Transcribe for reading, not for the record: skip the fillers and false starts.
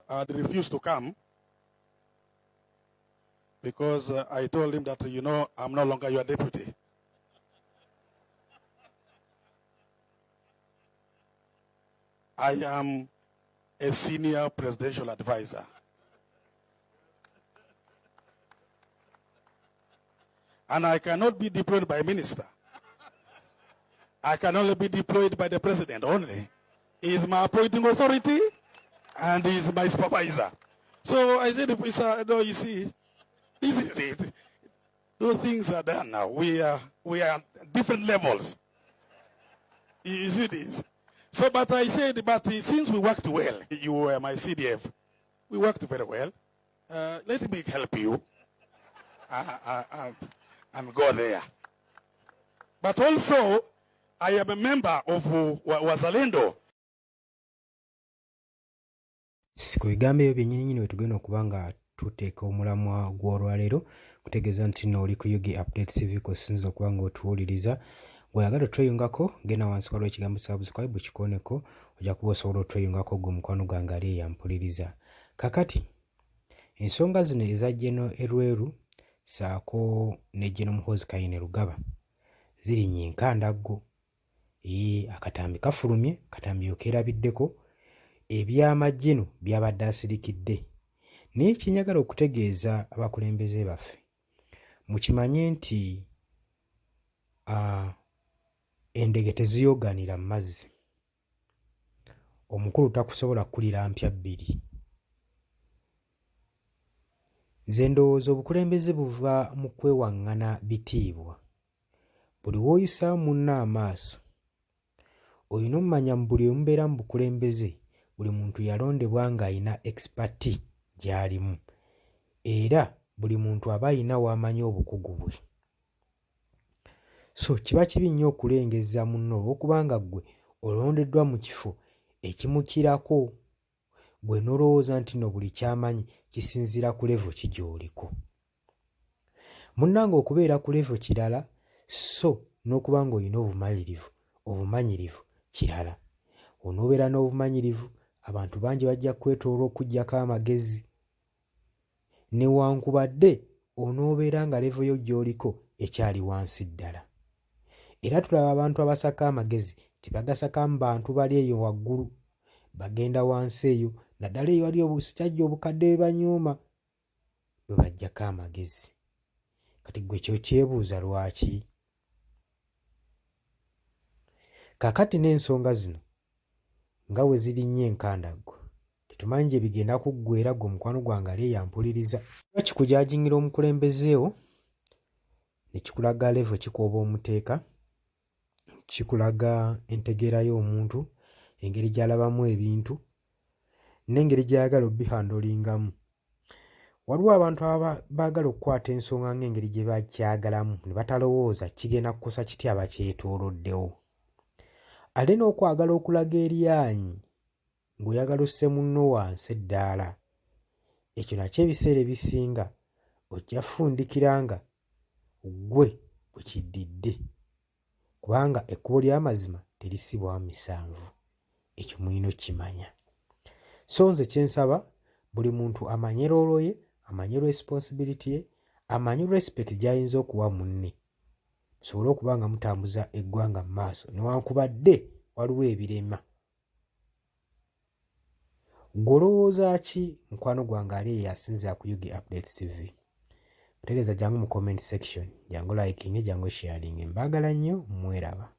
had refused to come because I told him that, you know, I'm no longer your deputy. I am a senior presidential advisor. And I cannot be deployed by a minister. I can only be deployed by the president only. He is my appointing authority and he is my supervisor. So I said, no, you see, this is it. Those things are done now. We are at different levels. You see this? So, but I said, but since we worked well, you were my CDF, we worked very well. Let me help you and go there. But also, I am a member of Wazalendo. Ku bigambo ebyo byennyini bwe tugenda okuba nga tuteeka omulamwa gw'olwaleero kutegeeza nti nno oli ku UG Update TV kosinza okuba nga otuwuliriza. Bw'oyagala otweyungako genda wansi waliwo ekigambo subscribe kikoneko ojja kuba osobola otweyungako gwe mukwano gwange ali eyampuliriza. Kakati ensonga zino eza General Elweru saako ne General Muhoozi Kainerugaba zirinnye enkandaggo. Akatambi kafulumye, katambi yokeerabiddeko ebyamagye no byabadde asirikidde. Naye kinyagala okutegeeza abakulembeze baffe mukimanye nti endege teziyoganira mu mazzi. Omukulu takusobola kulira mpya bbiri. Nze ndowooza obukulembeze buva mu kwewaŋŋana bitiibwa. Buli w'oyisaamu munno amaaso olina omumanya mu buli omubeera mu bukulembeze buli muntu yalondebwa ng'alina expert gy'alimu era buli muntu aba alina w'amanyi obukugu bwe. So kiba kibi nnyo okulengeza munno olw'okubanga ggwe olondeddwa mu kifo ekimukirako gwe n'olowooza nti no buli ky'amanyi kisinziira ku level ki gy'oliko. Munnange okubeera ku level kirala so n'okuba ng'olina obumanyirivu kirala. Onoobeera n'obumanyirivu abantu bangi bajja kwetoola okuggyako amagezi. Newankubadde onoobeera nga level yo gy'oliko ekyali wansi ddala. Era tulaba abantu abasaka amagezi tebagasaka mu bantu bali eyo waggulu. Bagenda wansi eyo naddala eyo wali obusajja obukadde bwe banyooma bwe baggyako amagezi. Kati ggwe kyokyebuuza lwaki? Kakati n'ensonga zino nga we zirinnye enkandaggo tetumanyi gye bigenda kuggweera gwe mukwano gwange ali eyampuliriza. Kikujaajingira omukulembezeewo ne kikulaga level kikooba omuteeka, kikulaga entegeera y'omuntu, engeri gy'alabamu ebintu n'engeri gy'ayagala obihandolingamu. Waliwo abantu baagala okukwata ensonga ng'engeri gye bakyagalamu ne batalowooza kigenda kukosa kitya abakyetooloddewo. Ate n'okwagala okulaga eryanyi ng'oyagala osse munno wansi eddaala. Ekyo nakyo ebiseera ebisinga ojja fundikira nga ggwe bwe kiddidde kubanga ekkubo ly'amazima terisibwamu misanvu. Ekyo mulina okkimanya. So nze kye nsaba buli muntu amanye roolo ye, amanye responsibility ye, amanye respect gy'ayinza okuwa munne. Musobole okuba nga mutambuza eggwanga mu maaso newankubadde waliwo ebirema. Gw'olowooza ki mukwano gwange ali eyasinzira ku UG Updates TV? Mutegeeza jangu mu comment section, jangu liking, jangu sharing. Mbaagala nnyo, mweraba.